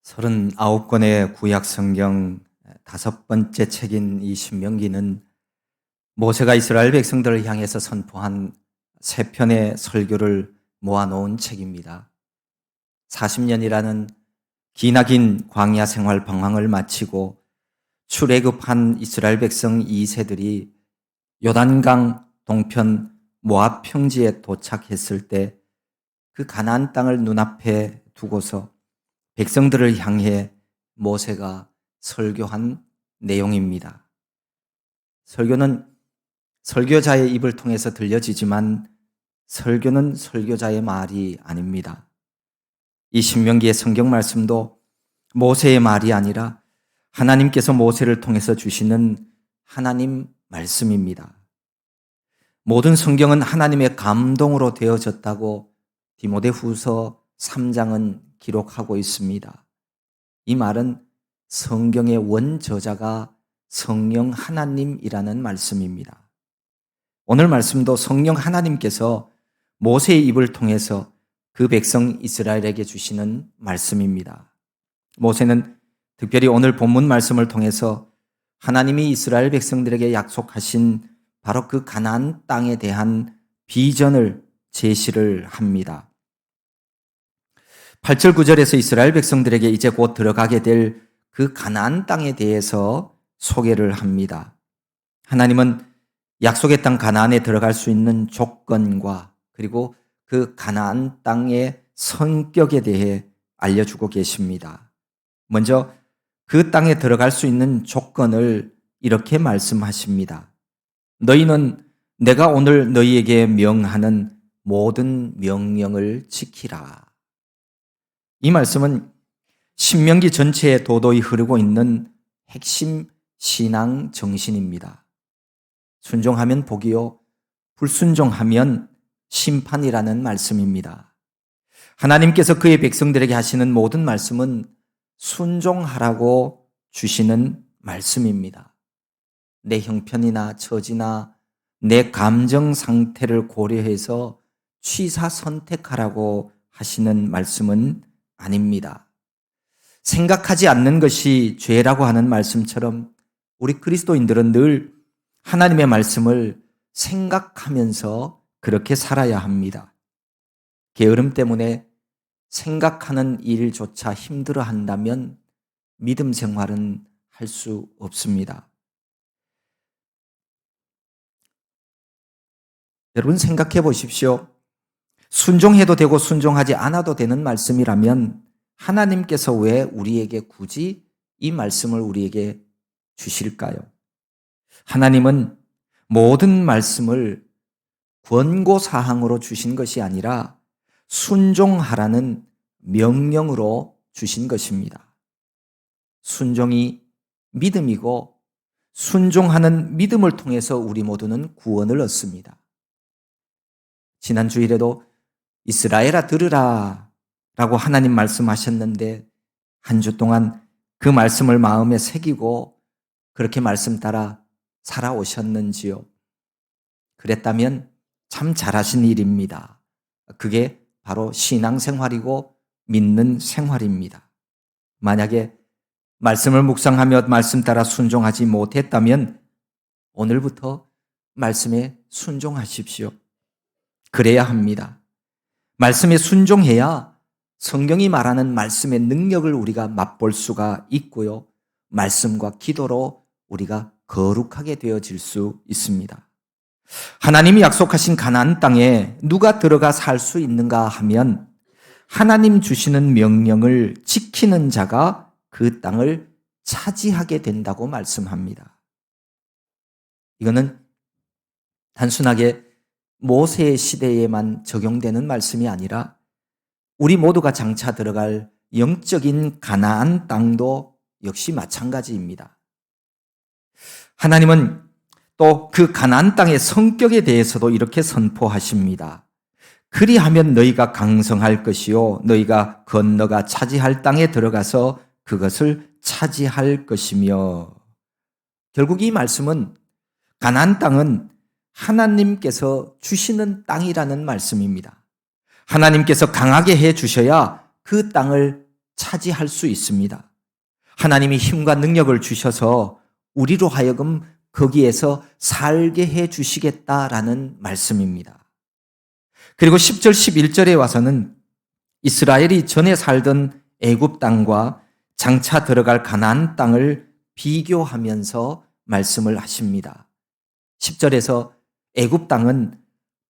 39권의 구약 성경 5번째 책인 이 신명기는 모세가 이스라엘 백성들을 향해서 선포한 3편의 설교를 모아놓은 책입니다. 40년이라는 기나긴 광야 생활 방황을 마치고 출애굽한 이스라엘 백성 2세들이 요단강 동편 모압 평지에 도착했을 때 그 가나안 땅을 눈앞에 두고서 백성들을 향해 모세가 설교한 내용입니다. 설교는 설교자의 입을 통해서 들려지지만 설교는 설교자의 말이 아닙니다. 이 신명기의 성경 말씀도 모세의 말이 아니라 하나님께서 모세를 통해서 주시는 하나님 말씀입니다. 모든 성경은 하나님의 감동으로 되어졌다고 디모데후서 3장은 기록하고 있습니다. 이 말은 성경의 원저자가 성령 하나님이라는 말씀입니다. 오늘 말씀도 성령 하나님께서 모세의 입을 통해서 그 백성 이스라엘에게 주시는 말씀입니다. 모세는 특별히 오늘 본문 말씀을 통해서 하나님이 이스라엘 백성들에게 약속하신 바로 그 가나안 땅에 대한 비전을 제시를 합니다. 8절 9절에서 이스라엘 백성들에게 이제 곧 들어가게 될 그 가나안 땅에 대해서 소개를 합니다. 하나님은 약속의 땅 가나안에 들어갈 수 있는 조건과 그리고 그 가나안 땅의 성격에 대해 알려주고 계십니다. 먼저 그 땅에 들어갈 수 있는 조건을 이렇게 말씀하십니다. 너희는 내가 오늘 너희에게 명하는 모든 명령을 지키라. 이 말씀은 신명기 전체에 도도히 흐르고 있는 핵심 신앙 정신입니다. 순종하면 복이요, 불순종하면 심판이라는 말씀입니다. 하나님께서 그의 백성들에게 하시는 모든 말씀은 순종하라고 주시는 말씀입니다. 내 형편이나 처지나 내 감정 상태를 고려해서 취사 선택하라고 하시는 말씀은 아닙니다. 생각하지 않는 것이 죄라고 하는 말씀처럼 우리 그리스도인들은 늘 하나님의 말씀을 생각하면서 그렇게 살아야 합니다. 게으름 때문에 생각하는 일조차 힘들어 한다면 믿음 생활은 할 수 없습니다. 여러분 생각해 보십시오. 순종해도 되고 순종하지 않아도 되는 말씀이라면 하나님께서 왜 우리에게 굳이 이 말씀을 우리에게 주실까요? 하나님은 모든 말씀을 권고사항으로 주신 것이 아니라 순종하라는 명령으로 주신 것입니다. 순종이 믿음이고 순종하는 믿음을 통해서 우리 모두는 구원을 얻습니다. 지난 주일에도 이스라엘아 들으라 라고 하나님 말씀하셨는데 한 주 동안 그 말씀을 마음에 새기고 그렇게 말씀 따라 살아오셨는지요? 그랬다면 참 잘하신 일입니다. 그게 바로 신앙생활이고 믿는 생활입니다. 만약에 말씀을 묵상하며 말씀 따라 순종하지 못했다면 오늘부터 말씀에 순종하십시오. 그래야 합니다. 말씀에 순종해야 성경이 말하는 말씀의 능력을 우리가 맛볼 수가 있고요. 말씀과 기도로 우리가 거룩하게 되어질 수 있습니다. 하나님이 약속하신 가나안 땅에 누가 들어가 살 수 있는가 하면 하나님 주시는 명령을 지키는 자가 그 땅을 차지하게 된다고 말씀합니다. 이거는 단순하게 모세의 시대에만 적용되는 말씀이 아니라 우리 모두가 장차 들어갈 영적인 가나안 땅도 역시 마찬가지입니다. 하나님은 또 그 가나안 땅의 성격에 대해서도 이렇게 선포하십니다. 그리하면 너희가 강성할 것이요 너희가 건너가 차지할 땅에 들어가서 그것을 차지할 것이며. 결국 이 말씀은 가나안 땅은 하나님께서 주시는 땅이라는 말씀입니다. 하나님께서 강하게 해 주셔야 그 땅을 차지할 수 있습니다. 하나님이 힘과 능력을 주셔서 우리로 하여금 거기에서 살게 해 주시겠다라는 말씀입니다. 그리고 10절, 11절에 와서는 이스라엘이 전에 살던 애굽 땅과 장차 들어갈 가나안 땅을 비교하면서 말씀을 하십니다. 10절에서 애굽 땅은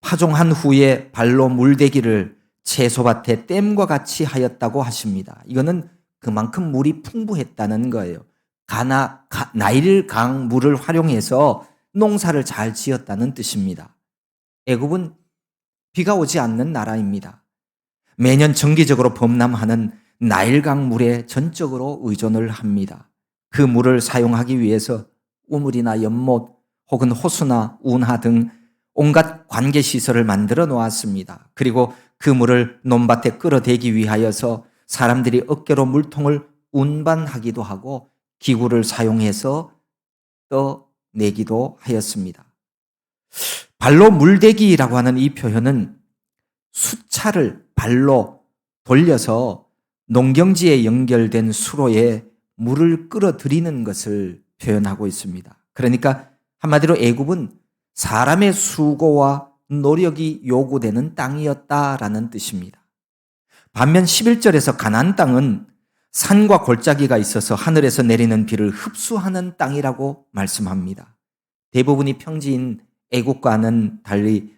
파종한 후에 발로 물대기를 채소밭에 댐과 같이 하였다고 하십니다. 이거는 그만큼 물이 풍부했다는 거예요. 나일강 물을 활용해서 농사를 잘 지었다는 뜻입니다. 애굽은 비가 오지 않는 나라입니다. 매년 정기적으로 범람하는 나일강 물에 전적으로 의존을 합니다. 그 물을 사용하기 위해서 우물이나 연못 혹은 호수나 운하 등 온갖 관계시설을 만들어 놓았습니다. 그리고 그 물을 논밭에 끌어대기 위하여서 사람들이 어깨로 물통을 운반하기도 하고 기구를 사용해서 떠내기도 하였습니다. 발로 물대기라고 하는 이 표현은 수차를 발로 돌려서 농경지에 연결된 수로에 물을 끌어들이는 것을 표현하고 있습니다. 그러니까 한마디로 애굽은 사람의 수고와 노력이 요구되는 땅이었다라는 뜻입니다. 반면 11절에서 가나안 땅은 산과 골짜기가 있어서 하늘에서 내리는 비를 흡수하는 땅이라고 말씀합니다. 대부분이 평지인 애국과는 달리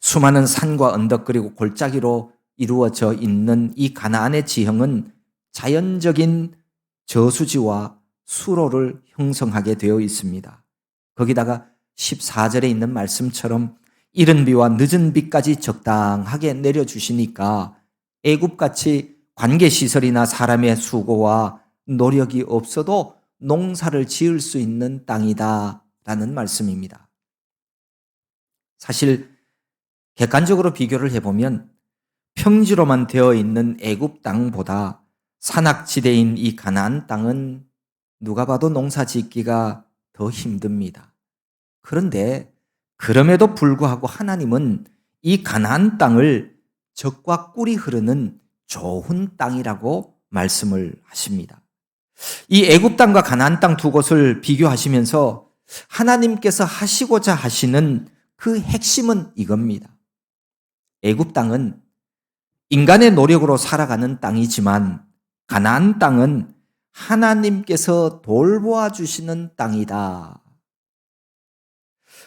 수많은 산과 언덕 그리고 골짜기로 이루어져 있는 이 가나안의 지형은 자연적인 저수지와 수로를 형성하게 되어 있습니다. 거기다가 14절에 있는 말씀처럼 이른 비와 늦은 비까지 적당하게 내려주시니까 애굽같이 관계시설이나 사람의 수고와 노력이 없어도 농사를 지을 수 있는 땅이다라는 말씀입니다. 사실 객관적으로 비교를 해보면 평지로만 되어 있는 애굽 땅보다 산악지대인 이 가나안 땅은 누가 봐도 농사 짓기가 더 힘듭니다. 그런데 그럼에도 불구하고 하나님은 이 가나안 땅을 젖과 꿀이 흐르는 좋은 땅이라고 말씀을 하십니다. 이 애굽 땅과 가나안 땅 두 곳을 비교하시면서 하나님께서 하시고자 하시는 그 핵심은 이겁니다. 애굽 땅은 인간의 노력으로 살아가는 땅이지만 가나안 땅은 하나님께서 돌보아 주시는 땅이다.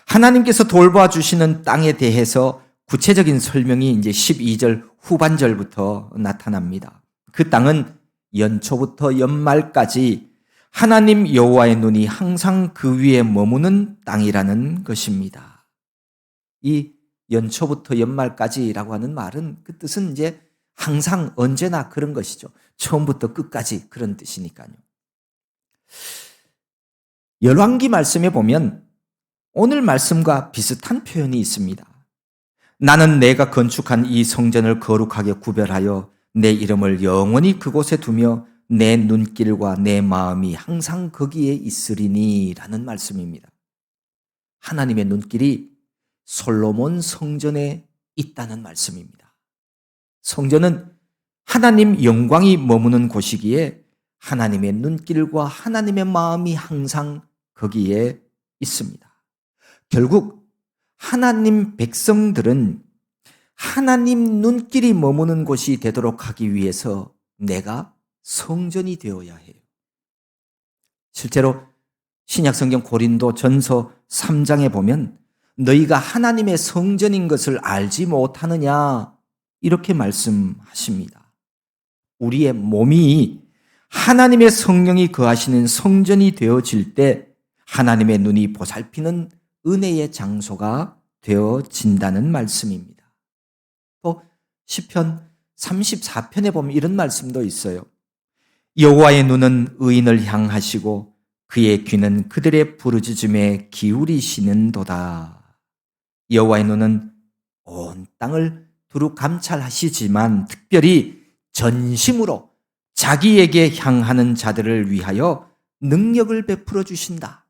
하나님께서 돌보아 주시는 땅에 대해서 구체적인 설명이 이제 12절 후반절부터 나타납니다. 그 땅은 연초부터 연말까지 하나님 여호와의 눈이 항상 그 위에 머무는 땅이라는 것입니다. 이 연초부터 연말까지라고 하는 말은 그 뜻은 이제 항상 언제나 그런 것이죠. 처음부터 끝까지 그런 뜻이니까요. 열왕기 말씀에 보면 오늘 말씀과 비슷한 표현이 있습니다. 나는 내가 건축한 이 성전을 거룩하게 구별하여 내 이름을 영원히 그곳에 두며 내 눈길과 내 마음이 항상 거기에 있으리니 라는 말씀입니다. 하나님의 눈길이 솔로몬 성전에 있다는 말씀입니다. 성전은 하나님 영광이 머무는 곳이기에 하나님의 눈길과 하나님의 마음이 항상 거기에 있습니다. 결국 하나님 백성들은 하나님 눈길이 머무는 곳이 되도록 하기 위해서 내가 성전이 되어야 해요. 실제로 신약성경 고린도 전서 3장에 보면 너희가 하나님의 성전인 것을 알지 못하느냐 이렇게 말씀하십니다. 우리의 몸이 하나님의 성령이 거하시는 성전이 되어질 때 하나님의 눈이 보살피는 은혜의 장소가 되어진다는 말씀입니다. 또 시편 34편에 보면 이런 말씀도 있어요. 여호와의 눈은 의인을 향하시고 그의 귀는 그들의 부르짖음에 기울이시는도다. 여호와의 눈은 온 땅을 두루 감찰하시지만 특별히 전심으로 자기에게 향하는 자들을 위하여 능력을 베풀어 주신다.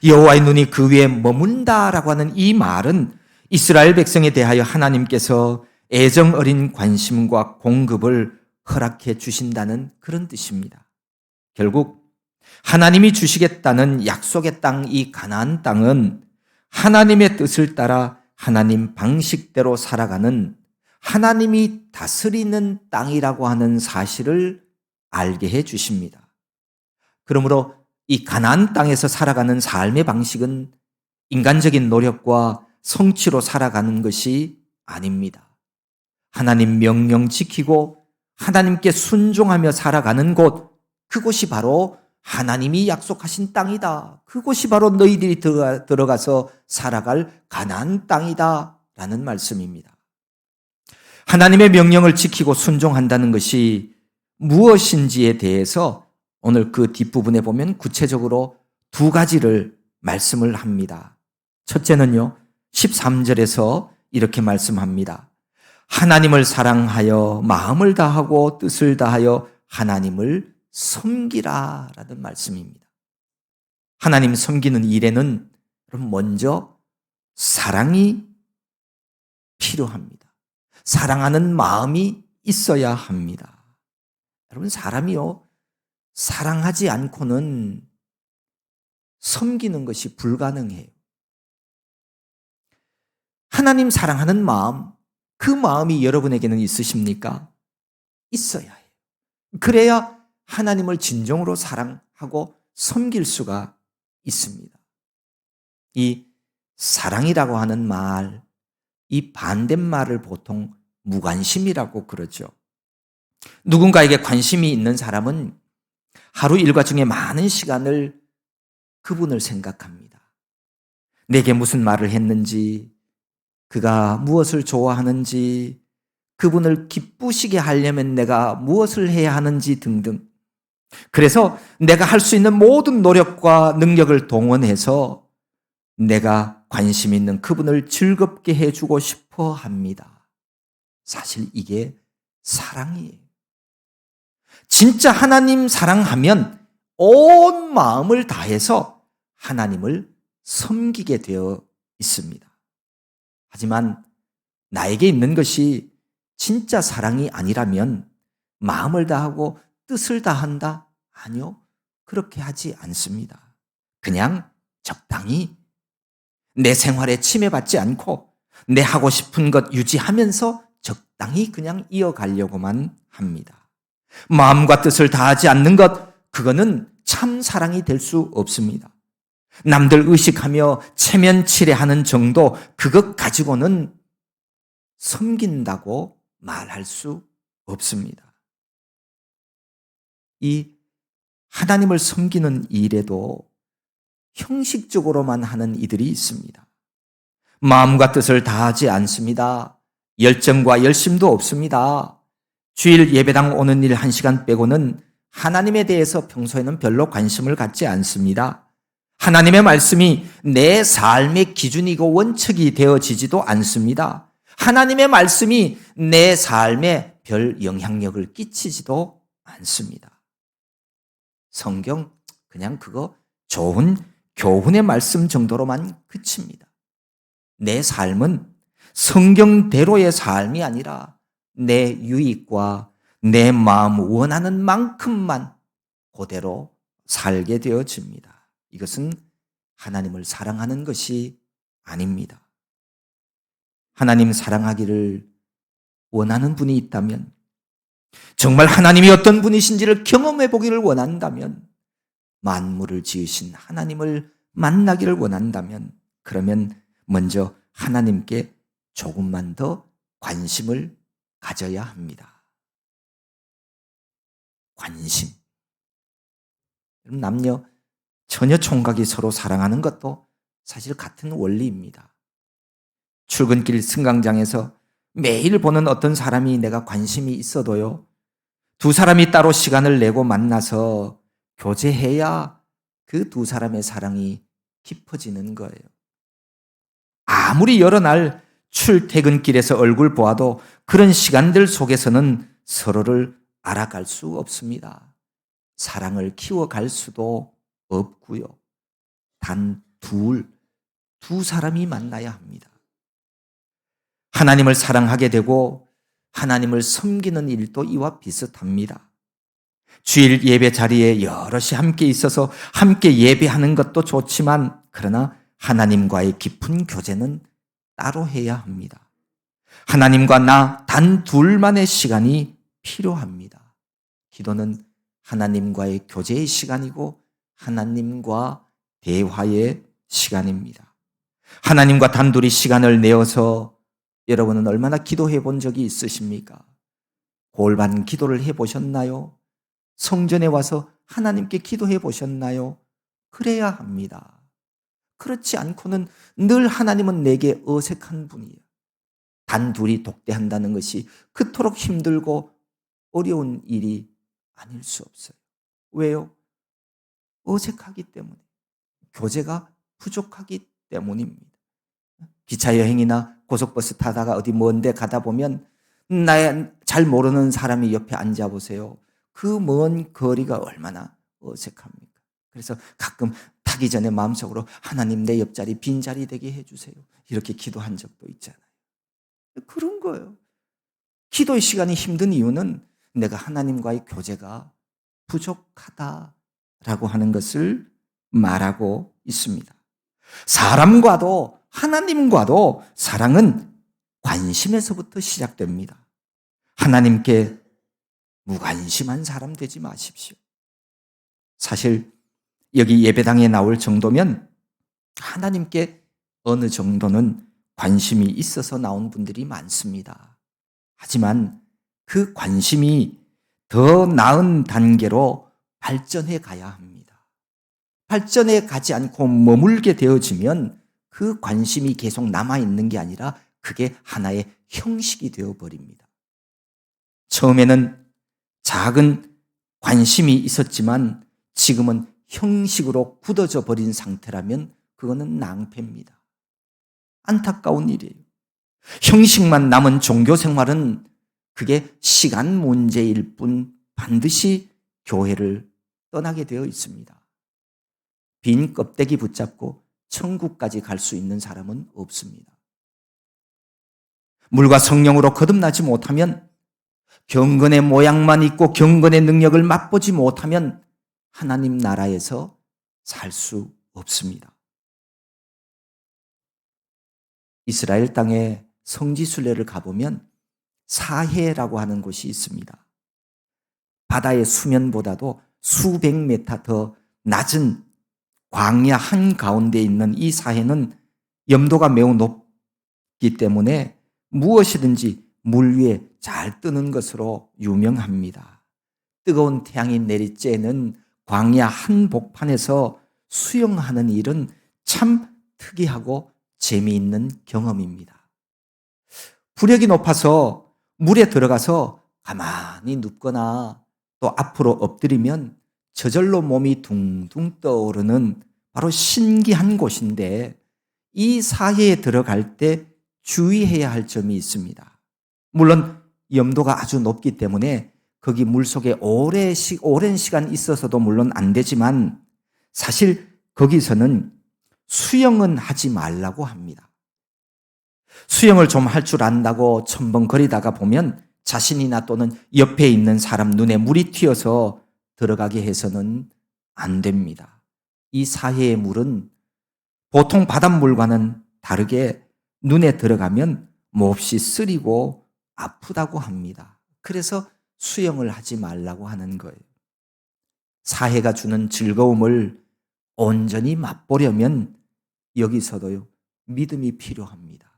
여호와의 눈이 그 위에 머문다라고 하는 이 말은 이스라엘 백성에 대하여 하나님께서 애정 어린 관심과 공급을 허락해 주신다는 그런 뜻입니다. 결국 하나님이 주시겠다는 약속의 땅, 이 가나안 땅은 하나님의 뜻을 따라 하나님 방식대로 살아가는 하나님이 다스리는 땅이라고 하는 사실을 알게 해 주십니다. 그러므로 이 가나안 땅에서 살아가는 삶의 방식은 인간적인 노력과 성취로 살아가는 것이 아닙니다. 하나님 명령 지키고 하나님께 순종하며 살아가는 곳, 그곳이 바로 하나님이 약속하신 땅이다. 그곳이 바로 너희들이 들어가서 살아갈 가나안 땅이다 라는 말씀입니다. 하나님의 명령을 지키고 순종한다는 것이 무엇인지에 대해서 오늘 그 뒷부분에 보면 구체적으로 두 가지를 말씀을 합니다. 첫째는요, 13절에서 이렇게 말씀합니다. 하나님을 사랑하여 마음을 다하고 뜻을 다하여 하나님을 섬기라 라는 말씀입니다. 하나님 섬기는 일에는 먼저 사랑이 필요합니다. 사랑하는 마음이 있어야 합니다. 여러분, 사람이요, 사랑하지 않고는 섬기는 것이 불가능해요. 하나님 사랑하는 마음, 그 마음이 여러분에게는 있으십니까? 있어야 해요. 그래야 하나님을 진정으로 사랑하고 섬길 수가 있습니다. 이 사랑이라고 하는 말, 이 반대말을 보통 무관심이라고 그러죠. 누군가에게 관심이 있는 사람은 하루 일과 중에 많은 시간을 그분을 생각합니다. 내게 무슨 말을 했는지, 그가 무엇을 좋아하는지, 그분을 기쁘시게 하려면 내가 무엇을 해야 하는지 등등. 그래서 내가 할 수 있는 모든 노력과 능력을 동원해서 내가 관심 있는 그분을 즐겁게 해주고 싶어 합니다. 사실 이게 사랑이에요. 진짜 하나님 사랑하면 온 마음을 다해서 하나님을 섬기게 되어 있습니다. 하지만 나에게 있는 것이 진짜 사랑이 아니라면 마음을 다하고 뜻을 다한다? 아니요, 그렇게 하지 않습니다. 그냥 적당히 내 생활에 침해받지 않고 내 하고 싶은 것 유지하면서 적당히 그냥 이어가려고만 합니다. 마음과 뜻을 다하지 않는 것, 그거는 참 사랑이 될 수 없습니다. 남들 의식하며 체면치레하는 정도, 그것 가지고는 섬긴다고 말할 수 없습니다. 이 하나님을 섬기는 일에도 형식적으로만 하는 이들이 있습니다. 마음과 뜻을 다하지 않습니다. 열정과 열심도 없습니다. 주일 예배당 오는 일 1시간 빼고는 하나님에 대해서 평소에는 별로 관심을 갖지 않습니다. 하나님의 말씀이 내 삶의 기준이고 원칙이 되어지지도 않습니다. 하나님의 말씀이 내 삶에 별 영향력을 끼치지도 않습니다. 성경 그냥 그거 좋은 교훈의 말씀 정도로만 그칩니다. 내 삶은 성경대로의 삶이 아니라 내 유익과 내 마음 원하는 만큼만 그대로 살게 되어집니다. 이것은 하나님을 사랑하는 것이 아닙니다. 하나님 사랑하기를 원하는 분이 있다면, 정말 하나님이 어떤 분이신지를 경험해 보기를 원한다면, 만물을 지으신 하나님을 만나기를 원한다면, 그러면 먼저 하나님께 조금만 더 관심을 가져야 합니다. 관심. 남녀 처녀 총각이 서로 사랑하는 것도 사실 같은 원리입니다. 출근길 승강장에서 매일 보는 어떤 사람이 내가 관심이 있어도요, 두 사람이 따로 시간을 내고 만나서 교제해야 그 두 사람의 사랑이 깊어지는 거예요. 아무리 여러 날 출퇴근길에서 얼굴 보아도 그런 시간들 속에서는 서로를 알아갈 수 없습니다. 사랑을 키워갈 수도 없고요. 단 두 사람이 만나야 합니다. 하나님을 사랑하게 되고 하나님을 섬기는 일도 이와 비슷합니다. 주일 예배 자리에 여럿이 함께 있어서 함께 예배하는 것도 좋지만 그러나 하나님과의 깊은 교제는 따로 해야 합니다. 하나님과 나 단 둘만의 시간이 필요합니다. 기도는 하나님과의 교제의 시간이고 하나님과 대화의 시간입니다. 하나님과 단둘이 시간을 내어서 여러분은 얼마나 기도해 본 적이 있으십니까? 골반 기도를 해 보셨나요? 성전에 와서 하나님께 기도해 보셨나요? 그래야 합니다. 그렇지 않고는 늘 하나님은 내게 어색한 분이에요. 단둘이 독대한다는 것이 그토록 힘들고 어려운 일이 아닐 수 없어요. 왜요? 어색하기 때문에. 교제가 부족하기 때문입니다. 기차 여행이나 고속버스 타다가 어디 먼 데 가다 보면 나의 잘 모르는 사람이 옆에 앉아 보세요. 그 먼 거리가 얼마나 어색합니까? 그래서 가끔 타기 전에 마음속으로 하나님 내 옆자리 빈자리 되게 해주세요. 이렇게 기도한 적도 있잖아요. 그런 거예요. 기도의 시간이 힘든 이유는 내가 하나님과의 교제가 부족하다라고 하는 것을 말하고 있습니다. 사람과도 하나님과도 사랑은 관심에서부터 시작됩니다. 하나님께 무관심한 사람 되지 마십시오. 사실 여기 예배당에 나올 정도면 하나님께 어느 정도는 관심이 있어서 나온 분들이 많습니다. 하지만 그 관심이 더 나은 단계로 발전해 가야 합니다. 발전해 가지 않고 머물게 되어지면 그 관심이 계속 남아있는 게 아니라 그게 하나의 형식이 되어버립니다. 처음에는 작은 관심이 있었지만 지금은 형식으로 굳어져 버린 상태라면 그거는 낭패입니다. 안타까운 일이에요. 형식만 남은 종교 생활은 그게 시간 문제일 뿐 반드시 교회를 떠나게 되어 있습니다. 빈 껍데기 붙잡고 천국까지 갈 수 있는 사람은 없습니다. 물과 성령으로 거듭나지 못하면 경건의 모양만 있고 경건의 능력을 맛보지 못하면 하나님 나라에서 살 수 없습니다. 이스라엘 땅에 성지순례를 가보면 사해라고 하는 곳이 있습니다. 바다의 수면보다도 수백 미터 더 낮은 광야 한가운데 있는 이 사해는 염도가 매우 높기 때문에 무엇이든지 물 위에 잘 뜨는 것으로 유명합니다. 뜨거운 태양이 내리쬐는 광야 한복판에서 수영하는 일은 참 특이하고 재미있는 경험입니다. 부력이 높아서 물에 들어가서 가만히 눕거나 또 앞으로 엎드리면 저절로 몸이 둥둥 떠오르는 바로 신기한 곳인데 이 사해에 들어갈 때 주의해야 할 점이 있습니다. 물론 염도가 아주 높기 때문에 거기 물속에 오랜 시간 있어서도 물론 안 되지만 사실 거기서는 수영은 하지 말라고 합니다. 수영을 좀 할 줄 안다고 첨벙거리다가 보면 자신이나 또는 옆에 있는 사람 눈에 물이 튀어서 들어가게 해서는 안 됩니다. 이 사해의 물은 보통 바닷물과는 다르게 눈에 들어가면 몹시 쓰리고 아프다고 합니다. 그래서 수영을 하지 말라고 하는 거예요. 사해가 주는 즐거움을 온전히 맛보려면 여기서도요, 믿음이 필요합니다.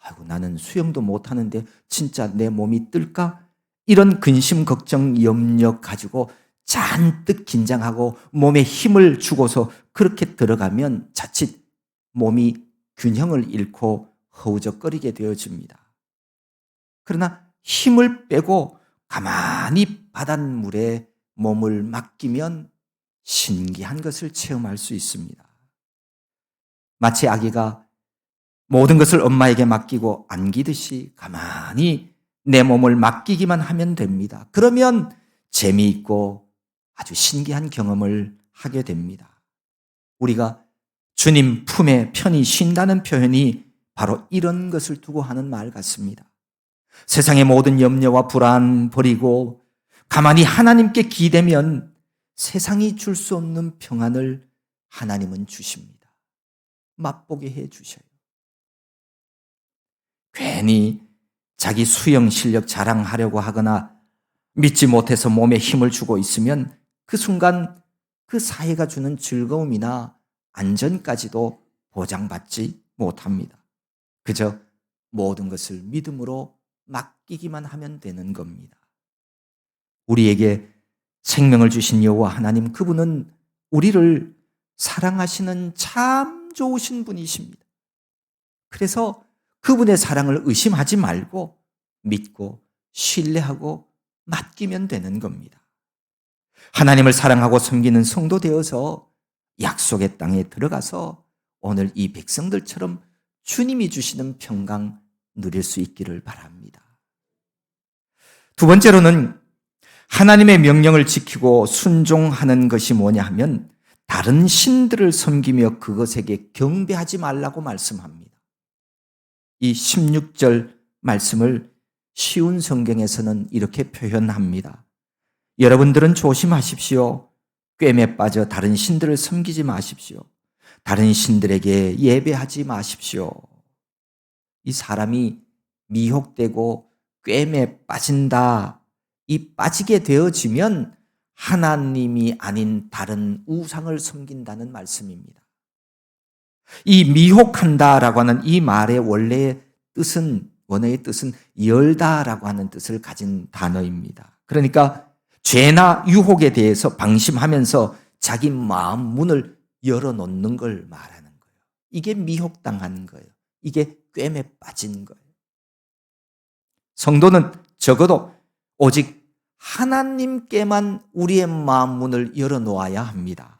아이고, 나는 수영도 못하는데 진짜 내 몸이 뜰까? 이런 근심, 걱정, 염려 가지고 잔뜩 긴장하고 몸에 힘을 주고서 그렇게 들어가면 자칫 몸이 균형을 잃고 허우적거리게 되어집니다. 그러나 힘을 빼고 가만히 바닷물에 몸을 맡기면 신기한 것을 체험할 수 있습니다. 마치 아기가 모든 것을 엄마에게 맡기고 안기듯이 가만히 내 몸을 맡기기만 하면 됩니다. 그러면 재미있고 아주 신기한 경험을 하게 됩니다. 우리가 주님 품에 편히 쉰다는 표현이 바로 이런 것을 두고 하는 말 같습니다. 세상의 모든 염려와 불안 버리고 가만히 하나님께 기대면 세상이 줄 수 없는 평안을 하나님은 주십니다. 맛보게 해 주셔요. 괜히 자기 수영 실력 자랑하려고 하거나 믿지 못해서 몸에 힘을 주고 있으면 그 순간 그 사회가 주는 즐거움이나 안전까지도 보장받지 못합니다. 그저 모든 것을 믿음으로 맡기기만 하면 되는 겁니다. 우리에게 생명을 주신 여호와 하나님, 그분은 우리를 사랑하시는 참 좋으신 분이십니다. 그래서 그분의 사랑을 의심하지 말고 믿고 신뢰하고 맡기면 되는 겁니다. 하나님을 사랑하고 섬기는 성도 되어서 약속의 땅에 들어가서 오늘 이 백성들처럼 주님이 주시는 평강 누릴 수 있기를 바랍니다. 두 번째로는 하나님의 명령을 지키고 순종하는 것이 뭐냐 하면 다른 신들을 섬기며 그것에게 경배하지 말라고 말씀합니다. 이 16절 말씀을 쉬운 성경에서는 이렇게 표현합니다. 여러분들은 조심하십시오. 꿰매 빠져 다른 신들을 섬기지 마십시오. 다른 신들에게 예배하지 마십시오. 이 사람이 미혹되고 꿰매 빠진다. 이 빠지게 되어지면 하나님이 아닌 다른 우상을 섬긴다는 말씀입니다. 이 미혹한다라고 하는 이 말의 원어의 뜻은 열다라고 하는 뜻을 가진 단어입니다. 그러니까 죄나 유혹에 대해서 방심하면서 자기 마음 문을 열어놓는 걸 말하는 거예요. 이게 미혹당한 거예요. 이게 꿰매 빠진 거예요. 성도는 적어도 오직 하나님께만 우리의 마음 문을 열어놓아야 합니다.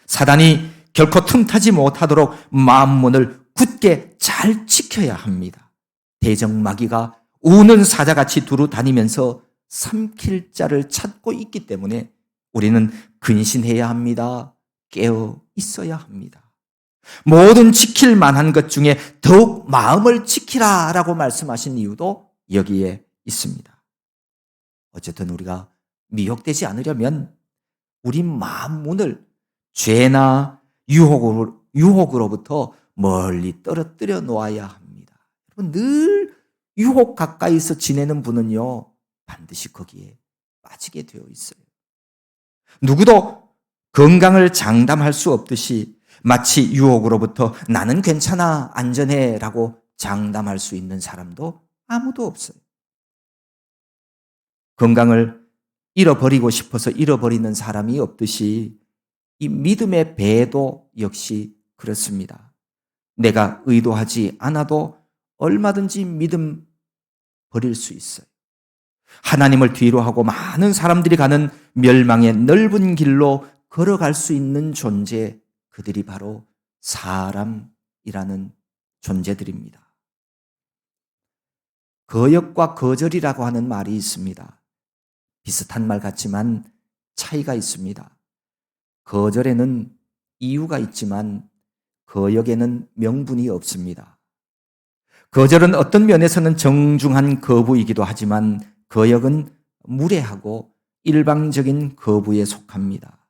사단이 결코 틈타지 못하도록 마음 문을 굳게 잘 지켜야 합니다. 대적마귀가 우는 사자같이 두루 다니면서 삼킬 자를 찾고 있기 때문에 우리는 근신해야 합니다. 깨어 있어야 합니다. 모든 지킬 만한 것 중에 더욱 마음을 지키라라고 말씀하신 이유도 여기에 있습니다. 어쨌든 우리가 미혹되지 않으려면 우리 마음 문을 죄나 유혹으로부터 멀리 떨어뜨려 놓아야 합니다. 여러분, 늘 유혹 가까이서 지내는 분은요, 반드시 거기에 빠지게 되어 있어요. 누구도 건강을 장담할 수 없듯이 마치 유혹으로부터 나는 괜찮아, 안전해 라고 장담할 수 있는 사람도 아무도 없어요. 건강을 잃어버리고 싶어서 잃어버리는 사람이 없듯이 이 믿음의 배도 역시 그렇습니다. 내가 의도하지 않아도 얼마든지 믿음 버릴 수 있어요. 하나님을 뒤로 하고 많은 사람들이 가는 멸망의 넓은 길로 걸어갈 수 있는 존재, 그들이 바로 사람이라는 존재들입니다. 거역과 거절이라고 하는 말이 있습니다. 비슷한 말 같지만 차이가 있습니다. 거절에는 이유가 있지만 거역에는 명분이 없습니다. 거절은 어떤 면에서는 정중한 거부이기도 하지만 거역은 무례하고 일방적인 거부에 속합니다.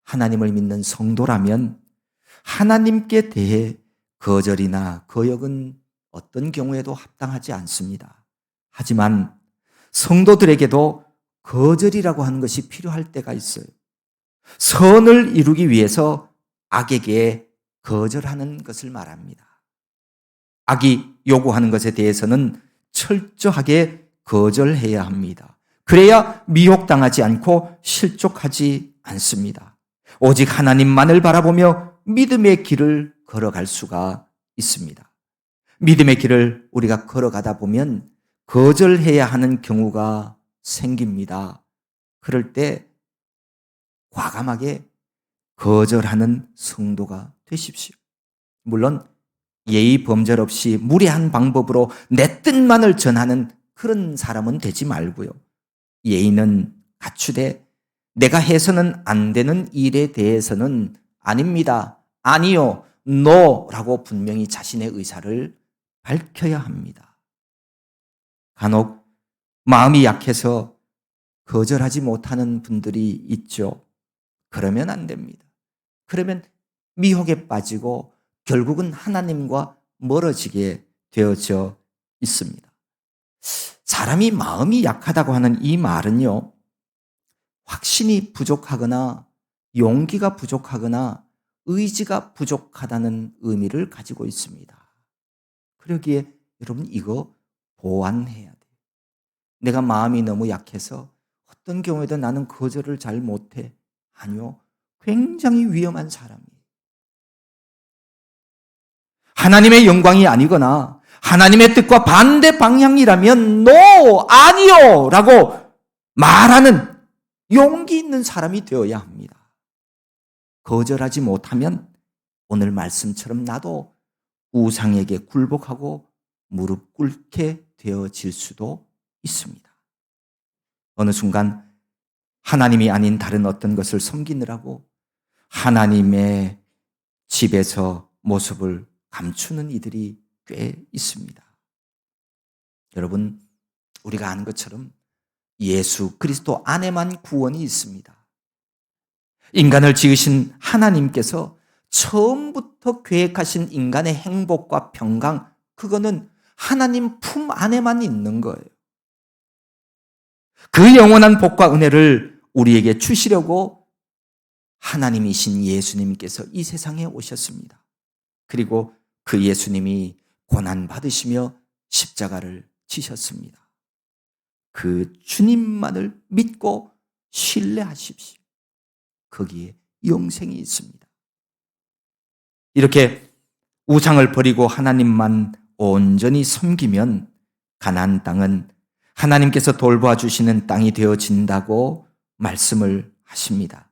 하나님을 믿는 성도라면 하나님께 대해 거절이나 거역은 어떤 경우에도 합당하지 않습니다. 하지만 성도들에게도 거절이라고 하는 것이 필요할 때가 있어요. 선을 이루기 위해서 악에게 거절하는 것을 말합니다. 악이 요구하는 것에 대해서는 철저하게 거절해야 합니다. 그래야 미혹당하지 않고 실족하지 않습니다. 오직 하나님만을 바라보며 믿음의 길을 걸어갈 수가 있습니다. 믿음의 길을 우리가 걸어가다 보면 거절해야 하는 경우가 생깁니다. 그럴 때 과감하게 거절하는 성도가 되십시오. 물론 예의 범절 없이 무례한 방법으로 내 뜻만을 전하는 그런 사람은 되지 말고요. 예의는 갖추되 내가 해서는 안 되는 일에 대해서는 아닙니다, 아니요, 노라고 분명히 자신의 의사를 밝혀야 합니다. 간혹 마음이 약해서 거절하지 못하는 분들이 있죠. 그러면 안 됩니다. 그러면 미혹에 빠지고 결국은 하나님과 멀어지게 되어져 있습니다. 사람이 마음이 약하다고 하는 이 말은요, 확신이 부족하거나 용기가 부족하거나 의지가 부족하다는 의미를 가지고 있습니다. 그러기에 여러분 이거 보완해야 돼요. 내가 마음이 너무 약해서 어떤 경우에도 나는 거절을 잘 못해. 아니요. 굉장히 위험한 사람이에요. 하나님의 영광이 아니거나 하나님의 뜻과 반대 방향이라면 no, 아니요 라고 말하는 용기 있는 사람이 되어야 합니다. 거절하지 못하면 오늘 말씀처럼 나도 우상에게 굴복하고 무릎 꿇게 되어질 수도 있습니다. 어느 순간 하나님이 아닌 다른 어떤 것을 섬기느라고 하나님의 집에서 모습을 감추는 이들이 꽤 있습니다. 여러분, 우리가 아는 것처럼 예수 그리스도 안에만 구원이 있습니다. 인간을 지으신 하나님께서 처음부터 계획하신 인간의 행복과 평강, 그거는 하나님 품 안에만 있는 거예요. 그 영원한 복과 은혜를 우리에게 주시려고 하나님이신 예수님께서 이 세상에 오셨습니다. 그리고 그 예수님이 고난받으시며 십자가를 지셨습니다. 그 주님만을 믿고 신뢰하십시오. 거기에 영생이 있습니다. 이렇게 우상을 버리고 하나님만 온전히 섬기면 가나안 땅은 하나님께서 돌보아 주시는 땅이 되어진다고 말씀을 하십니다.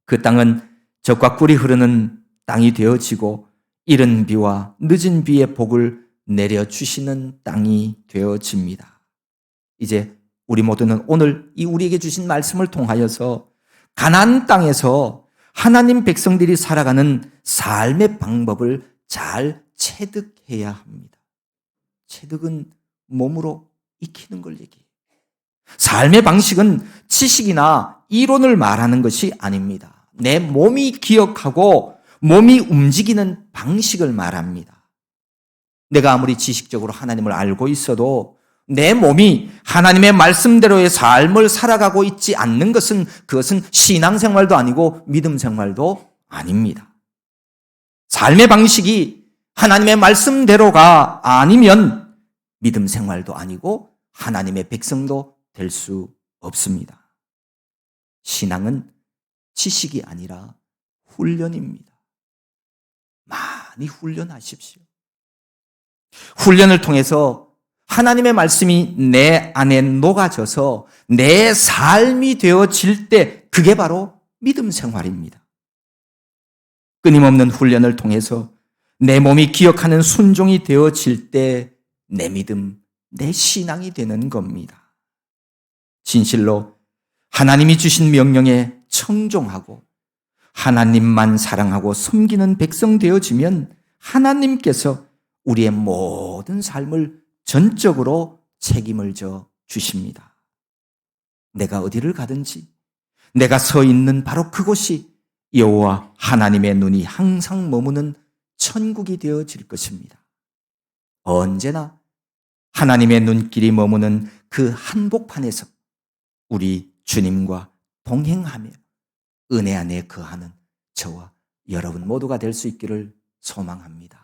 그 땅은 젖과 꿀이 흐르는 땅이 되어지고 이른 비와 늦은 비의 복을 내려주시는 땅이 되어집니다. 이제 우리 모두는 오늘 이 우리에게 주신 말씀을 통하여서 가나안 땅에서 하나님 백성들이 살아가는 삶의 방법을 잘 체득해야 합니다. 체득은 몸으로 익히는 걸 얘기해요. 삶의 방식은 지식이나 이론을 말하는 것이 아닙니다. 내 몸이 기억하고 몸이 움직이는 방식을 말합니다. 내가 아무리 지식적으로 하나님을 알고 있어도 내 몸이 하나님의 말씀대로의 삶을 살아가고 있지 않는 것은 그것은 신앙생활도 아니고 믿음생활도 아닙니다. 삶의 방식이 하나님의 말씀대로가 아니면 믿음생활도 아니고 하나님의 백성도 될 수 없습니다. 신앙은 지식이 아니라 훈련입니다. 많이 훈련하십시오. 훈련을 통해서 하나님의 말씀이 내 안에 녹아져서 내 삶이 되어질 때 그게 바로 믿음 생활입니다. 끊임없는 훈련을 통해서 내 몸이 기억하는 순종이 되어질 때 내 믿음, 내 신앙이 되는 겁니다. 진실로 하나님이 주신 명령에 청종하고 하나님만 사랑하고 섬기는 백성 되어지면 하나님께서 우리의 모든 삶을 전적으로 책임을 져 주십니다. 내가 어디를 가든지 내가 서 있는 바로 그곳이 여호와 하나님의 눈이 항상 머무는 천국이 되어질 것입니다. 언제나 하나님의 눈길이 머무는 그 한복판에서 우리 주님과 동행하며 은혜 안에 거하는 저와 여러분 모두가 될 수 있기를 소망합니다.